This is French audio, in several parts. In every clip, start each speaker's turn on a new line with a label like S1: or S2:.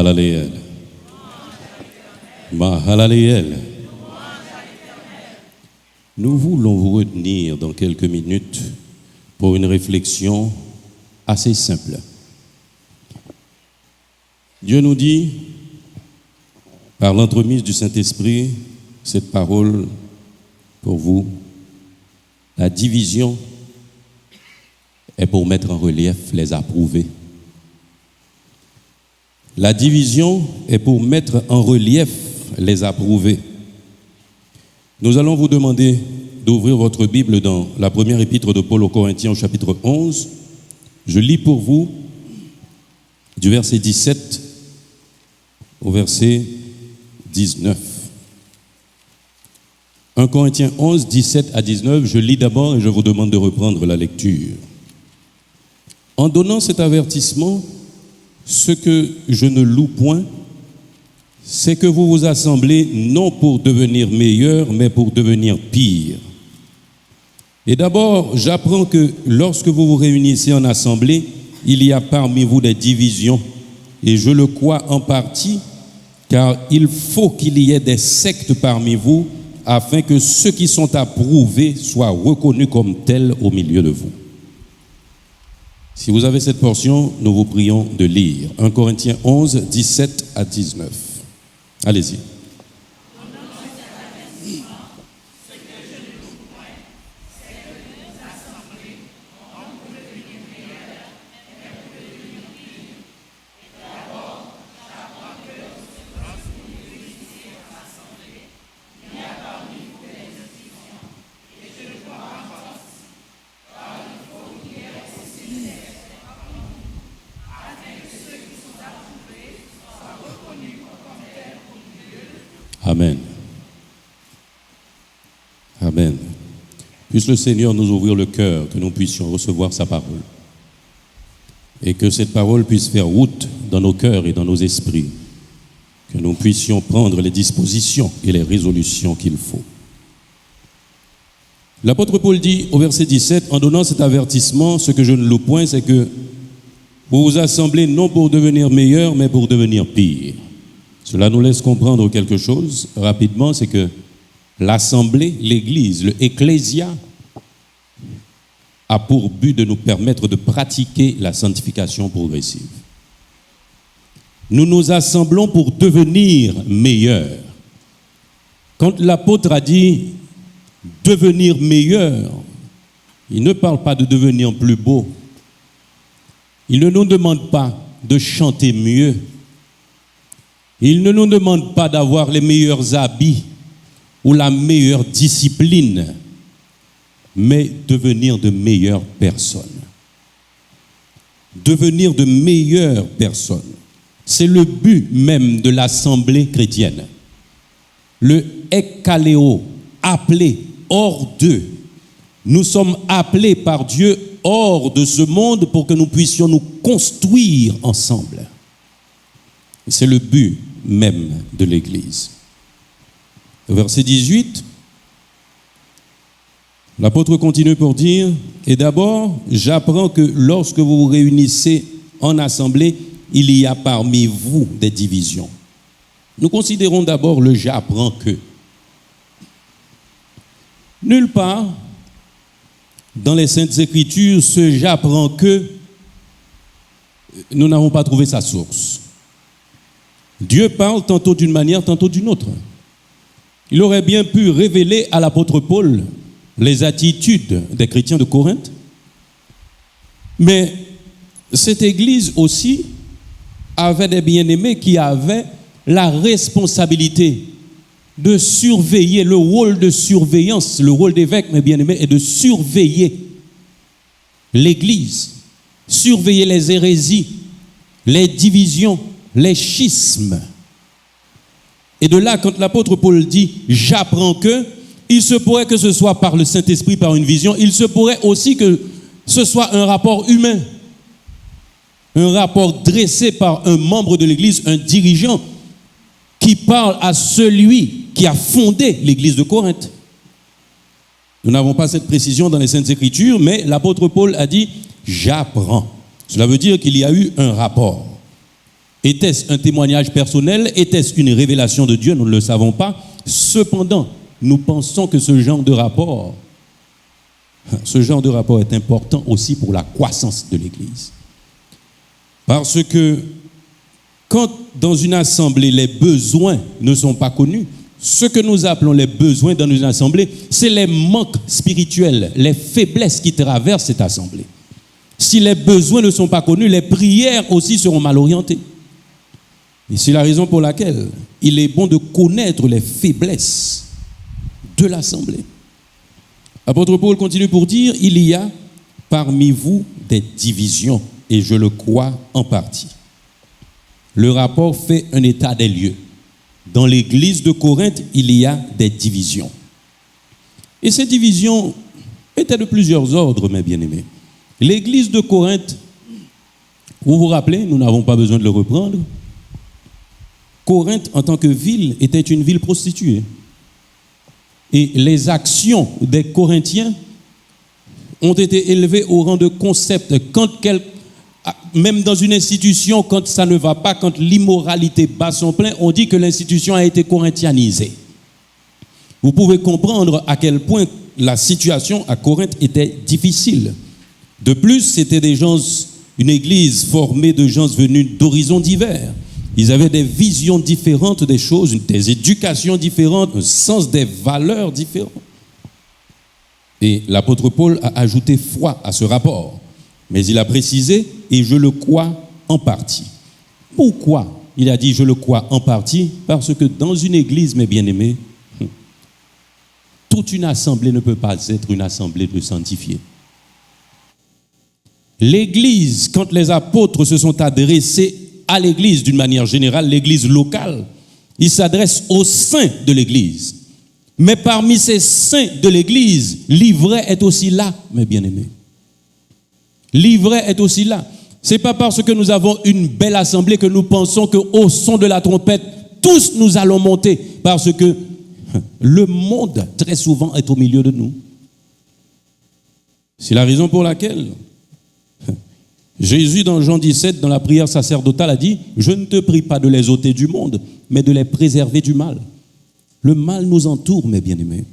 S1: Mahalaleel. Mahalaleel. Nous voulons vous retenir dans quelques minutes pour une réflexion assez simple. Dieu nous dit, par l'entremise du Saint-Esprit, cette parole pour vous, la division est pour mettre en relief les approuvés. La division est pour mettre en relief les approuvés. Nous allons vous demander d'ouvrir votre Bible dans la première épître de Paul aux Corinthiens au chapitre 11. Je lis pour vous du verset 17 au verset 19. 1 Corinthiens 11, 17 à 19, je lis d'abord et je vous demande de reprendre la lecture. En donnant cet avertissement, ce que je ne loue point, c'est que vous vous assemblez non pour devenir meilleurs, mais pour devenir pires. Et d'abord, j'apprends que lorsque vous vous réunissez en assemblée, il y a parmi vous des divisions, et je le crois en partie, car il faut qu'il y ait des sectes parmi vous, afin que ceux qui sont approuvés soient reconnus comme tels au milieu de vous. Si vous avez cette portion, nous vous prions de lire 1 Corinthiens 11, 17 à 19. Allez-y. Amen. Amen. Puisse le Seigneur nous ouvrir le cœur, que nous puissions recevoir sa parole. Et que cette parole puisse faire route dans nos cœurs et dans nos esprits. Que nous puissions prendre les dispositions et les résolutions qu'il faut. L'apôtre Paul dit au verset 17, en donnant cet avertissement, ce que je ne loue point, c'est que vous vous assemblez non pour devenir meilleurs, mais pour devenir pires. Cela nous laisse comprendre quelque chose rapidement, c'est que l'assemblée, l'église, le ecclésia a pour but de nous permettre de pratiquer la sanctification progressive. Nous nous assemblons pour devenir meilleurs. Quand l'apôtre a dit devenir meilleur, il ne parle pas de devenir plus beau. Il ne nous demande pas de chanter mieux. Il ne nous demande pas d'avoir les meilleurs habits ou la meilleure discipline, mais devenir de meilleures personnes. Devenir de meilleures personnes. C'est le but même de l'assemblée chrétienne. Le ekkaléo, appelé hors d'eux. Nous sommes appelés par Dieu hors de ce monde pour que nous puissions nous construire ensemble. C'est le but même de l'Église. Verset 18, l'apôtre continue pour dire, et d'abord, j'apprends que lorsque vous vous réunissez en assemblée, il y a parmi vous des divisions. Nous considérons d'abord le j'apprends que. Nulle part dans les Saintes Écritures, ce j'apprends que, nous n'avons pas trouvé sa source. Dieu parle tantôt d'une manière, tantôt d'une autre. Il aurait bien pu révéler à l'apôtre Paul les attitudes des chrétiens de Corinthe. Mais cette église aussi avait des bien-aimés qui avaient la responsabilité de surveiller, le rôle de surveillance, le rôle d'évêque, mes bien-aimés, est de surveiller l'église, surveiller les hérésies, les divisions, les schismes. Et de là, quand l'apôtre Paul dit « j'apprends que », il se pourrait que ce soit par le Saint-Esprit, par une vision, il se pourrait aussi que ce soit un rapport humain, un rapport dressé par un membre de l'Église, un dirigeant, qui parle à celui qui a fondé l'Église de Corinthe. Nous n'avons pas cette précision dans les Saintes Écritures, mais l'apôtre Paul a dit « j'apprends ». Cela veut dire qu'il y a eu un rapport. Était-ce un témoignage personnel? Était-ce une révélation de Dieu? Nous ne le savons pas. Cependant, nous pensons que ce genre de rapport est important aussi pour la croissance de l'Église. Parce que quand dans une assemblée, les besoins ne sont pas connus, ce que nous appelons les besoins dans une assemblée, c'est les manques spirituels, les faiblesses qui traversent cette assemblée. Si les besoins ne sont pas connus, les prières aussi seront mal orientées. Et c'est la raison pour laquelle il est bon de connaître les faiblesses de l'assemblée. L'apôtre Paul continue pour dire, il y a parmi vous des divisions, et je le crois en partie. Le rapport fait un état des lieux. Dans l'église de Corinthe, il y a des divisions. Et ces divisions étaient de plusieurs ordres, mes bien-aimés. L'église de Corinthe, vous vous rappelez, nous n'avons pas besoin de le reprendre. Corinthe, en tant que ville, était une ville prostituée. Et les actions des Corinthiens ont été élevées au rang de concept. Même dans une institution, quand ça ne va pas, quand l'immoralité bat son plein, on dit que l'institution a été corinthianisée. Vous pouvez comprendre à quel point la situation à Corinthe était difficile. De plus, c'était une église formée de gens venus d'horizons divers. Ils avaient des visions différentes des choses, des éducations différentes, un sens des valeurs différents. Et l'apôtre Paul a ajouté foi à ce rapport. Mais il a précisé, et je le crois en partie. Pourquoi il a dit je le crois en partie? Parce que dans une église, mes bien-aimés, toute une assemblée ne peut pas être une assemblée de sanctifiés. L'église, quand les apôtres se sont adressés à l'église d'une manière générale, l'église locale, ils s'adressent au sein de l'église. Mais parmi ces saints de l'église, l'ivraie est aussi là, mes bien-aimés. L'ivraie est aussi là. Ce n'est pas parce que nous avons une belle assemblée que nous pensons qu'au son de la trompette, tous nous allons monter. Parce que le monde, très souvent, est au milieu de nous. C'est la raison pour laquelle Jésus, dans Jean 17, dans la prière sacerdotale, a dit « Je ne te prie pas de les ôter du monde, mais de les préserver du mal. » Le mal nous entoure, mes bien-aimés.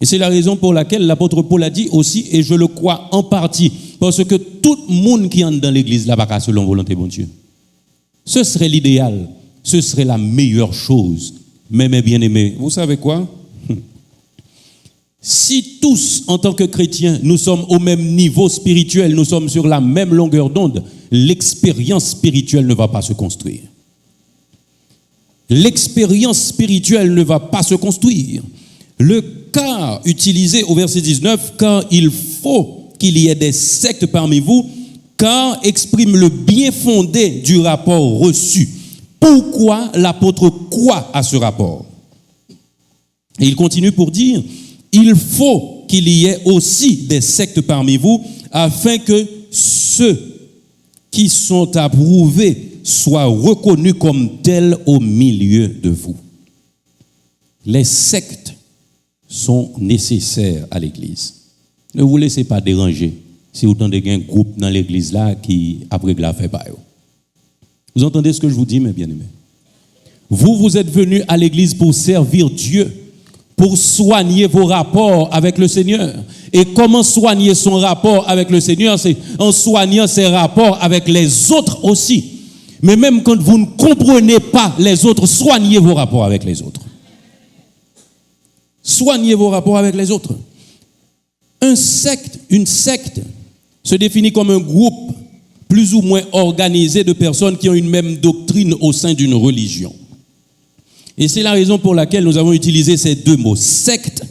S1: Et c'est la raison pour laquelle l'apôtre Paul a dit aussi, et je le crois en partie, parce que tout le monde qui entre dans l'église là va selon volonté, bon Dieu. Ce serait l'idéal, ce serait la meilleure chose. Mais mes bien-aimés, vous savez quoi? Si tous, en tant que chrétiens, nous sommes au même niveau spirituel, nous sommes sur la même longueur d'onde, l'expérience spirituelle ne va pas se construire. L'expérience spirituelle ne va pas se construire. Le cas utilisé au verset 19, car il faut qu'il y ait des sectes parmi vous, car exprime le bien fondé du rapport reçu. Pourquoi l'apôtre croit à ce rapport? Et il continue pour dire, il faut qu'il y ait aussi des sectes parmi vous, afin que ceux qui sont approuvés soient reconnus comme tels au milieu de vous. Les sectes sont nécessaires à l'église. Ne vous laissez pas déranger si vous entendez un groupe dans l'église là qui après la fait pas. Vous entendez ce que je vous dis, mes bien-aimés? Vous êtes venus à l'église pour servir Dieu, pour soigner vos rapports avec le Seigneur. Et comment soigner son rapport avec le Seigneur? C'est en soignant ses rapports avec les autres aussi. Mais même quand vous ne comprenez pas les autres, soignez vos rapports avec les autres. Soignez vos rapports avec les autres. Une secte se définit comme un groupe plus ou moins organisé de personnes qui ont une même doctrine au sein d'une religion. Et c'est la raison pour laquelle nous avons utilisé ces deux mots, secte,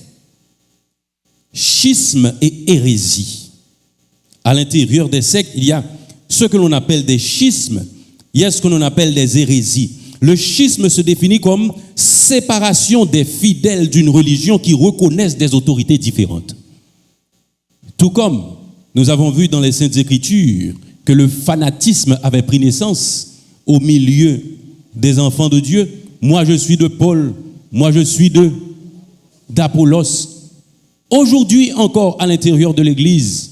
S1: schisme et hérésie. À l'intérieur des sectes, il y a ce que l'on appelle des schismes, il y a ce que l'on appelle des hérésies. Le schisme se définit comme séparation des fidèles d'une religion qui reconnaissent des autorités différentes. Tout comme nous avons vu dans les Saintes Écritures que le fanatisme avait pris naissance au milieu des enfants de Dieu. Moi, je suis de Paul. Moi, je suis d'Apollos. Aujourd'hui encore, à l'intérieur de l'Église,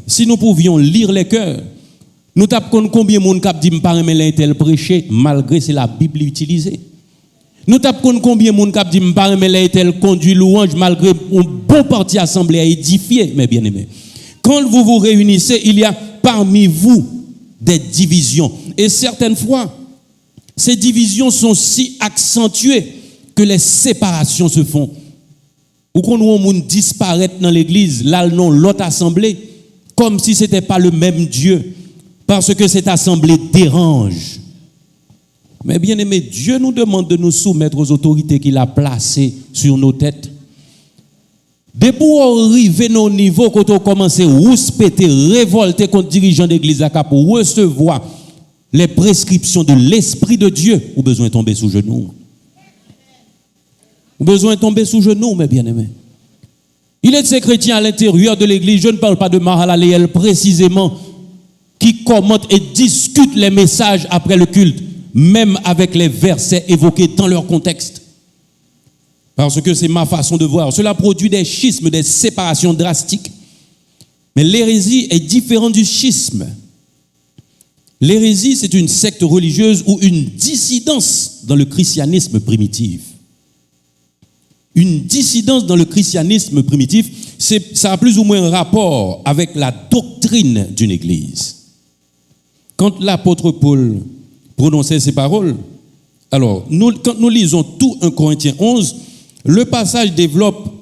S1: si nous pouvions lire les cœurs, Nous tapons combien de monde qui dit pas aimer l'intel prêcher malgré c'est la Bible utilisée. Nous tapons combien de monde qui dit pas aimer l'intel conduit louange malgré un bon parti assemblée à édifier, mes bien-aimés. Quand vous vous réunissez, il y a parmi vous des divisions. Et certaines fois, ces divisions sont si accentuées que les séparations se font. Ou qu'on voit un monde disparaître dans l'église, là, non, l'autre assemblée, comme si ce n'était pas le même Dieu, parce que cette assemblée dérange. Mais bien aimé, Dieu nous demande de nous soumettre aux autorités qu'il a placées sur nos têtes. Dès pour arriver à nos niveaux, quand on commence à rouspéter, révolter contre dirigeants d'église pour recevoir les prescriptions de l'Esprit de Dieu, ou besoin de tomber sous genoux. Ou besoin de tomber sous genoux, mes bien-aimés. Il est de ces chrétiens à l'intérieur de l'église, je ne parle pas de Mahalaleel précisément, qui commentent et discutent les messages après le culte, même avec les versets évoqués dans leur contexte. Parce que c'est ma façon de voir. Cela produit des schismes, des séparations drastiques. Mais l'hérésie est différente du schisme. L'hérésie, c'est une secte religieuse ou une dissidence dans le christianisme primitif. Une dissidence dans le christianisme primitif, ça a plus ou moins un rapport avec la doctrine d'une église. Quand l'apôtre Paul prononçait ces paroles, alors, quand nous lisons tout 1 Corinthiens 11, le passage développe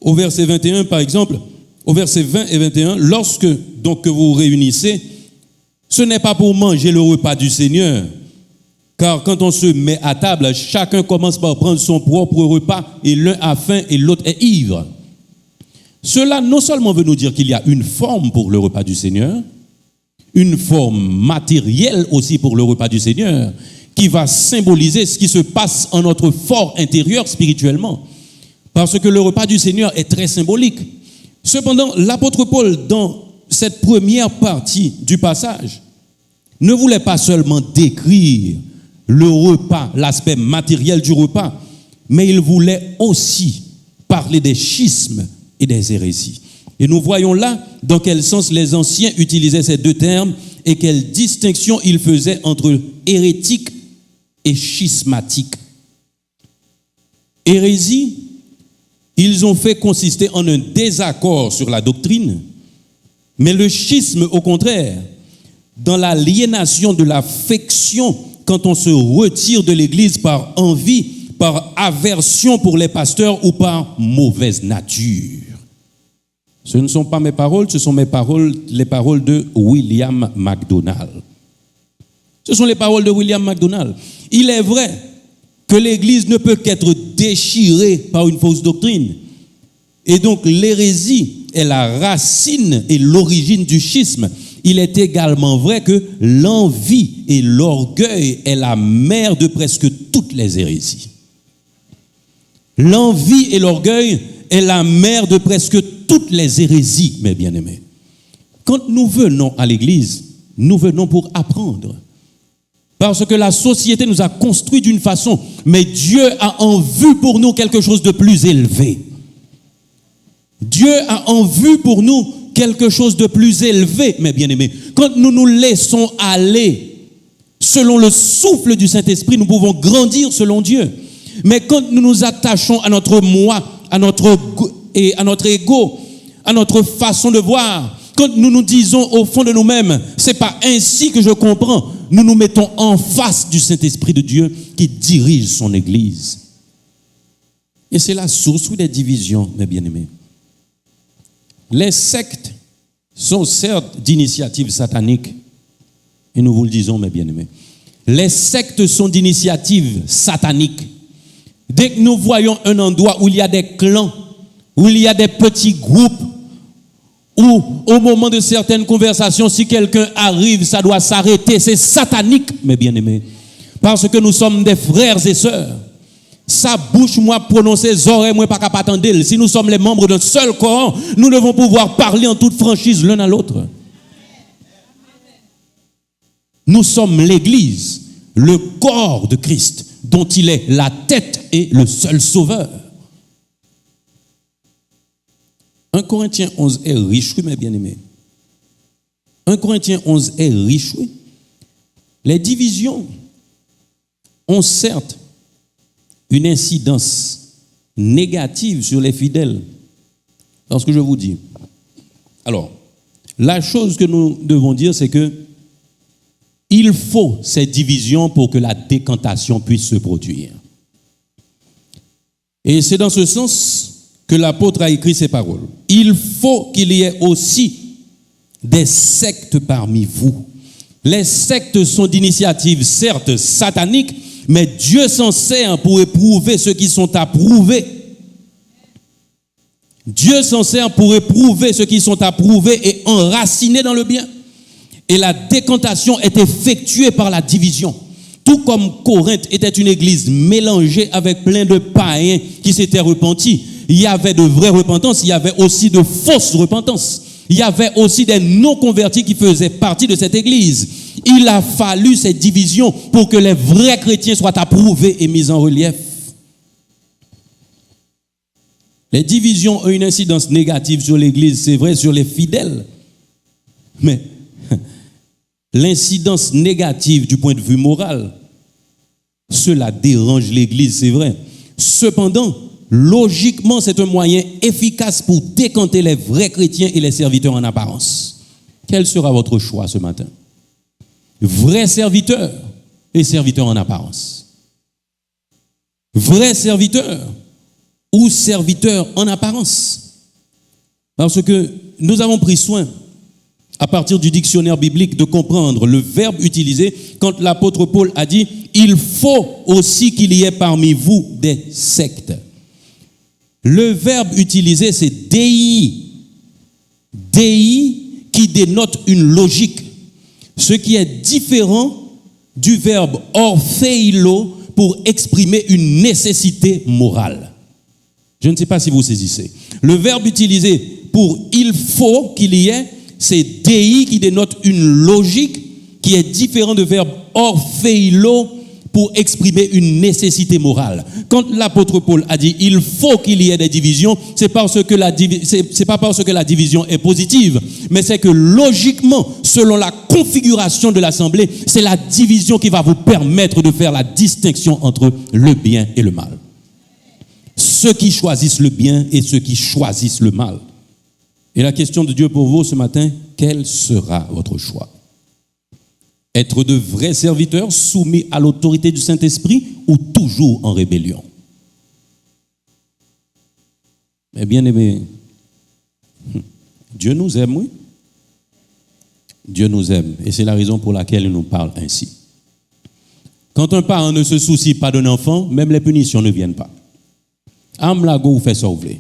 S1: au verset 21, par exemple, au verset 20 et 21, lorsque donc que vous vous réunissez, ce n'est pas pour manger le repas du Seigneur, car quand on se met à table, chacun commence par prendre son propre repas, et l'un a faim et l'autre est ivre. Cela non seulement veut nous dire qu'il y a une forme pour le repas du Seigneur, une forme matérielle aussi pour le repas du Seigneur, qui va symboliser ce qui se passe en notre fort intérieur spirituellement. Parce que le repas du Seigneur est très symbolique. Cependant, l'apôtre Paul, dans cette première partie du passage, ne voulait pas seulement décrire le repas, l'aspect matériel du repas, mais il voulait aussi parler des schismes et des hérésies. Et nous voyons là dans quel sens les anciens utilisaient ces deux termes et quelle distinction ils faisaient entre hérétique et schismatique. Hérésie, ils ont fait consister en un désaccord sur la doctrine, mais le schisme, au contraire, dans l'aliénation de l'affection quand on se retire de l'église par envie, par aversion pour les pasteurs ou par mauvaise nature. Ce ne sont pas mes paroles, ce sont les paroles de William MacDonald. Ce sont les paroles de William MacDonald. Il est vrai que l'Église ne peut qu'être déchirée par une fausse doctrine. Et donc l'hérésie est la racine et l'origine du schisme. Il est également vrai que l'envie et l'orgueil est la mère de presque toutes les hérésies. L'envie et l'orgueil est la mère de presque toutes les hérésies, mes bien-aimés. Quand nous venons à l'église, nous venons pour apprendre. Parce que la société nous a construit d'une façon, mais Dieu a en vue pour nous quelque chose de plus élevé. Dieu a en vue pour nous quelque chose de plus élevé, mes bien-aimés. Quand nous nous laissons aller selon le souffle du Saint-Esprit, nous pouvons grandir selon Dieu. Mais quand nous nous attachons à notre moi, à notre ego, à notre façon de voir, quand nous nous disons au fond de nous-mêmes, c'est pas ainsi que je comprends, nous nous mettons en face du Saint-Esprit de Dieu qui dirige son Église. Et c'est la source des divisions, mes bien-aimés. Les sectes sont certes d'initiatives sataniques, et nous vous le disons, mes bien-aimés. Les sectes sont d'initiatives sataniques. Dès que nous voyons un endroit où il y a des clans, où il y a des petits groupes, où au moment de certaines conversations, si quelqu'un arrive, ça doit s'arrêter. C'est satanique, mes bien-aimés. Parce que nous sommes des frères et sœurs. Sa bouche, moi, prononcer, oreilles, moi, pas capable d'entendre. Si nous sommes les membres d'un seul corps, nous devons pouvoir parler en toute franchise l'un à l'autre. Nous sommes l'Église, le corps de Christ, dont il est la tête et le seul sauveur. 1 Corinthiens 11 est riche, mes bien-aimés. 1 Corinthiens 11 est riche, oui. Les divisions ont certes une incidence négative sur les fidèles. Dans ce que je vous dis. Alors, la chose que nous devons dire, c'est que il faut ces divisions pour que la décantation puisse se produire. Et c'est dans ce sens que l'apôtre a écrit ces paroles. Il faut qu'il y ait aussi des sectes parmi vous. Les sectes sont d'initiative, certes satanique, mais Dieu s'en sert pour éprouver ceux qui sont approuvés. Dieu s'en sert pour éprouver ceux qui sont approuvés et enracinés dans le bien. Et la décantation est effectuée par la division. Tout comme Corinthe était une église mélangée avec plein de païens qui s'étaient repentis. Il y avait de vraies repentances, il y avait aussi de fausses repentances. Il y avait aussi des non-convertis qui faisaient partie de cette église. Il a fallu ces divisions pour que les vrais chrétiens soient approuvés et mis en relief. Les divisions ont une incidence négative sur l'église, c'est vrai, sur les fidèles. Mais l'incidence négative du point de vue moral, cela dérange l'église, c'est vrai. Cependant, logiquement, c'est un moyen efficace pour décanter les vrais chrétiens et les serviteurs en apparence. Quel sera votre choix ce matin? Vrais serviteurs et serviteurs en apparence. Vrais serviteurs ou serviteurs en apparence. Parce que nous avons pris soin, à partir du dictionnaire biblique, de comprendre le verbe utilisé quand l'apôtre Paul a dit « Il faut aussi qu'il y ait parmi vous des sectes ». Le verbe utilisé, c'est dei. Dei qui dénote une logique, ce qui est différent du verbe orthéilo pour exprimer une nécessité morale. Je ne sais pas si vous saisissez. Le verbe utilisé pour il faut qu'il y ait, c'est dei qui dénote une logique qui est différent du verbe orthéilo pour exprimer une nécessité morale. Quand l'apôtre Paul a dit il faut qu'il y ait des divisions, c'est pas parce que la division est positive, mais c'est que logiquement, selon la configuration de l'assemblée, c'est la division qui va vous permettre de faire la distinction entre le bien et le mal. Ceux qui choisissent le bien et ceux qui choisissent le mal. Et la question de Dieu pour vous ce matin, quel sera votre choix? Être de vrais serviteurs soumis à l'autorité du Saint-Esprit ou toujours en rébellion? Mais bien aimé, Dieu nous aime, oui. Dieu nous aime et c'est la raison pour laquelle il nous parle ainsi. Quand un parent ne se soucie pas d'un enfant, même les punitions ne viennent pas. Amlago vous fait sauver.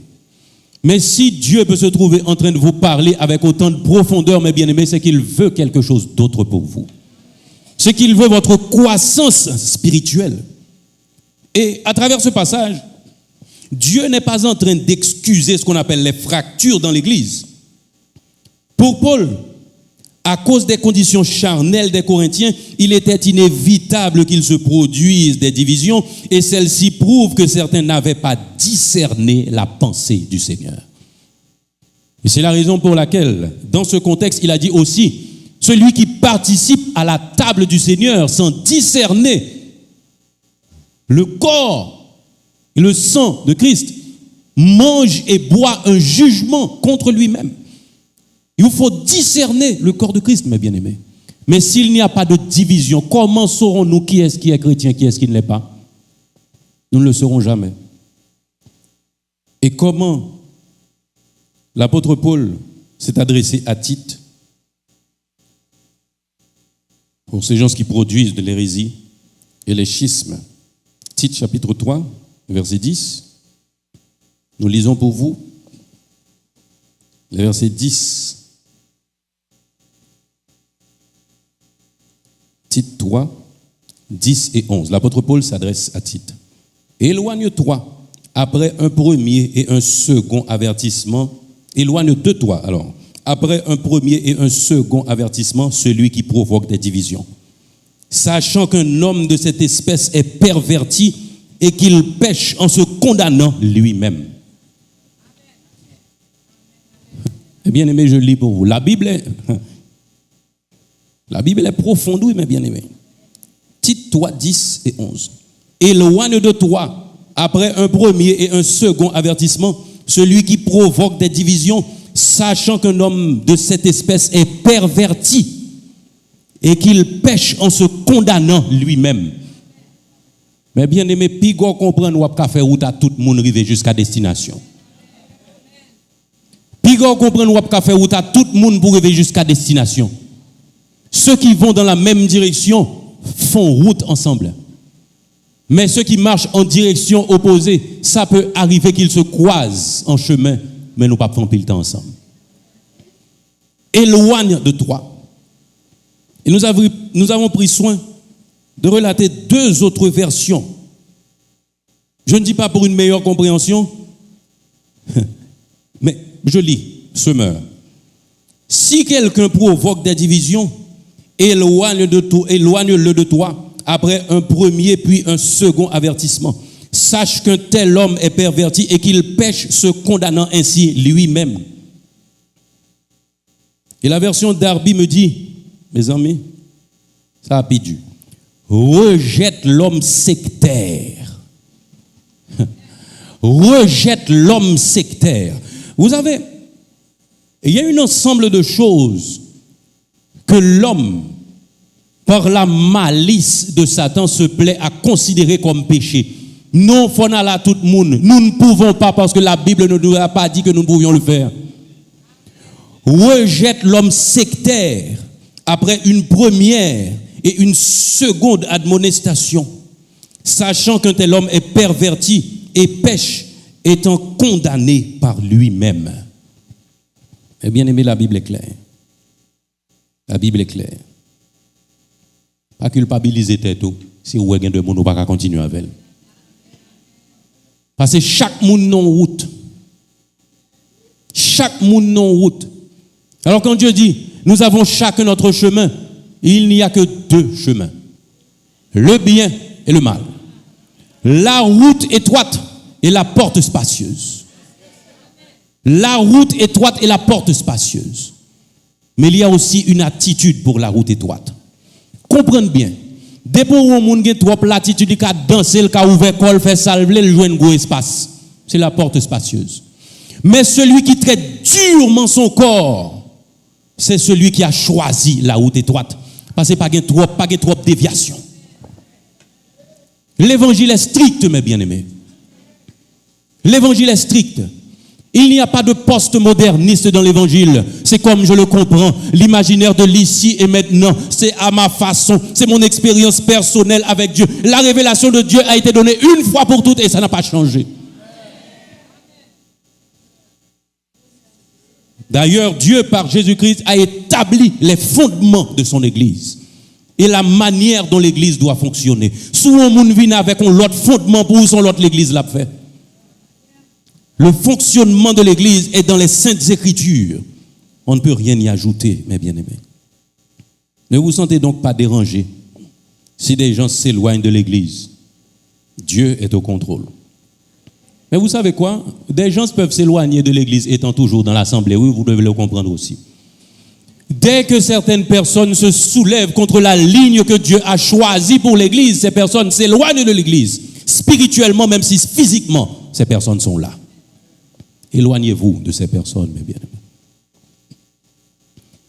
S1: Mais si Dieu peut se trouver en train de vous parler avec autant de profondeur, mes bien-aimés, c'est qu'il veut quelque chose d'autre pour vous. C'est qu'il veut votre croissance spirituelle. Et à travers ce passage, Dieu n'est pas en train d'excuser ce qu'on appelle les fractures dans l'Église. Pour Paul, à cause des conditions charnelles des Corinthiens, il était inévitable qu'il se produise des divisions et celles-ci prouvent que certains n'avaient pas discerné la pensée du Seigneur. Et c'est la raison pour laquelle, dans ce contexte, il a dit aussi, celui qui participe à la table du Seigneur sans discerner le corps et le sang de Christ mange et boit un jugement contre lui-même. Il vous faut discerner le corps de Christ, mes bien-aimés. Mais s'il n'y a pas de division, comment saurons-nous qui est chrétien, qui est-ce qui ne l'est pas? Nous ne le saurons jamais. Et comment l'apôtre Paul s'est adressé à Tite pour ces gens qui produisent de l'hérésie et les schismes? Tite chapitre 3, verset 10. Nous lisons pour vous le verset 10. Tite 3, 10 et 11. L'apôtre Paul s'adresse à Tite. Éloigne-toi après un premier et un second avertissement. Éloigne de toi, alors, après un premier et un second avertissement, celui qui provoque des divisions. Sachant qu'un homme de cette espèce est perverti et qu'il pêche en se condamnant lui-même. Bien aimé, je lis pour vous. La Bible est La Bible est profonde, oui, mes bien-aimés. Tite 3, 10 et 11. Éloigne de toi, après un premier et un second avertissement, celui qui provoque des divisions, sachant qu'un homme de cette espèce est perverti et qu'il pêche en se condamnant lui-même. Mais bien aimé, pigo comprendre ou pas faire route à tout le monde arriver jusqu'à destination. Pigo comprendre ou pas faire route à tout le monde pour arriver jusqu'à destination. Ceux qui vont dans la même direction font route ensemble. Mais ceux qui marchent en direction opposée, ça peut arriver qu'ils se croisent en chemin, mais nous pas prendre le temps ensemble. Éloigne de toi. Et nous avons pris soin de relater deux autres versions. Je ne dis pas pour une meilleure compréhension, mais je lis, semeur. Si quelqu'un provoque des divisions, éloigne-le de toi après un premier puis un second avertissement. Sache qu'un tel homme est perverti et qu'il pêche se condamnant ainsi lui-même. Et la version d'Arby me dit, mes amis, ça a pidu. Rejette l'homme sectaire. Rejette l'homme sectaire. Vous savez, il y a un ensemble de choses que l'homme, par la malice de Satan, se plaît à considérer comme péché. Non, faut aller à tout le monde. Nous ne pouvons pas parce que la Bible ne nous a pas dit que nous pouvions le faire. Rejette l'homme sectaire après une première et une seconde admonestation, sachant qu'un tel homme est perverti et pêche, étant condamné par lui-même. Eh bien aimé, la Bible est claire. La Bible est claire. Pas culpabiliser tête si vous avez de monde, pas continuer avec elle. Parce que chaque monde non route. Chaque monde non route. Alors quand Dieu dit, nous avons chacun notre chemin, il n'y a que deux chemins. Le bien et le mal. La route étroite et la porte spacieuse. La route étroite et la porte spacieuse. Mais il y a aussi une attitude pour la route étroite. Comprenez bien. Dès pour un monde qui a trop l'attitude, qui a dansé, qui a ouvert col, fait salver, il joue un gros espace. C'est la porte spacieuse. Mais celui qui traite durement son corps, c'est celui qui a choisi la route étroite. Parce que pas trop déviation. L'évangile est strict, mes bien-aimés. L'évangile est strict. Il n'y a pas de post-moderniste dans l'évangile. C'est comme je le comprends. L'imaginaire de l'ici et maintenant, c'est à ma façon. C'est mon expérience personnelle avec Dieu. La révélation de Dieu a été donnée une fois pour toutes et ça n'a pas changé. D'ailleurs, Dieu, par Jésus-Christ, a établi les fondements de son Église et la manière dont l'Église doit fonctionner. Souvent, on vient avec un autre fondement pour son l'autre l'Église l'a fait. Le fonctionnement de l'Église est dans les Saintes Écritures. On ne peut rien y ajouter, mes bien-aimés. Ne vous sentez donc pas dérangés si des gens s'éloignent de l'Église. Dieu est au contrôle. Mais vous savez quoi? Des gens peuvent s'éloigner de l'Église étant toujours dans l'assemblée. Oui, vous devez le comprendre aussi. Dès que certaines personnes se soulèvent contre la ligne que Dieu a choisie pour l'Église, ces personnes s'éloignent de l'Église. Spirituellement, même si physiquement, ces personnes sont là. Éloignez-vous de ces personnes, mes bien-aimés.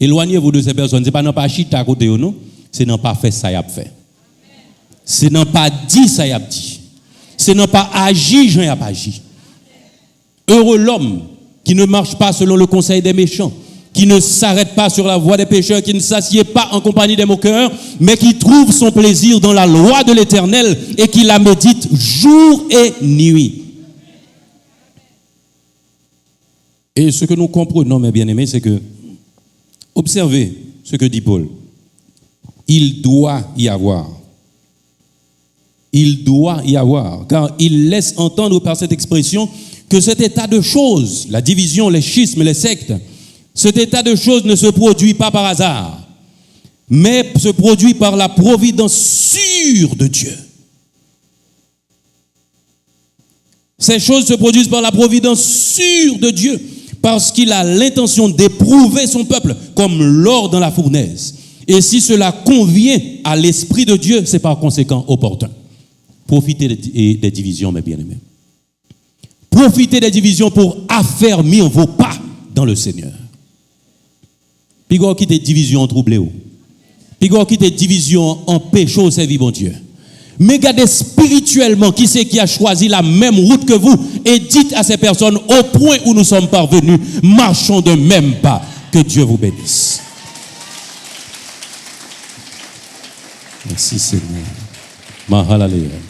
S1: Éloignez-vous de ces personnes. Ce n'est pas non pas chita à côté, non. C'est non pas fait ça y a fait. C'est non pas dit ça y a dit. C'est non pas agi, j'en y a pas agi. Heureux l'homme qui ne marche pas selon le conseil des méchants, qui ne s'arrête pas sur la voie des pécheurs, qui ne s'assied pas en compagnie des moqueurs, mais qui trouve son plaisir dans la loi de l'Éternel et qui la médite jour et nuit. Et ce que nous comprenons, mes bien-aimés, c'est que, observez ce que dit Paul. Il doit y avoir. Il doit y avoir. Car il laisse entendre par cette expression que cet état de choses, la division, les schismes, les sectes, cet état de choses ne se produit pas par hasard, mais se produit par la providence sûre de Dieu. Ces choses se produisent par la providence sûre de Dieu, parce qu'il a l'intention d'éprouver son peuple comme l'or dans la fournaise. Et si cela convient à l'Esprit de Dieu, c'est par conséquent opportun. Profitez des divisions, mes bien-aimés. Profitez des divisions pour affermir vos pas dans le Seigneur. Puis quand quitte division troublée, puis quand quitte division en péché au service bon Dieu. Mais regardez spirituellement qui c'est qui a choisi la même route que vous et dites à ces personnes au point où nous sommes parvenus, marchons de même pas. Que Dieu vous bénisse. Merci Seigneur. Mahalalea.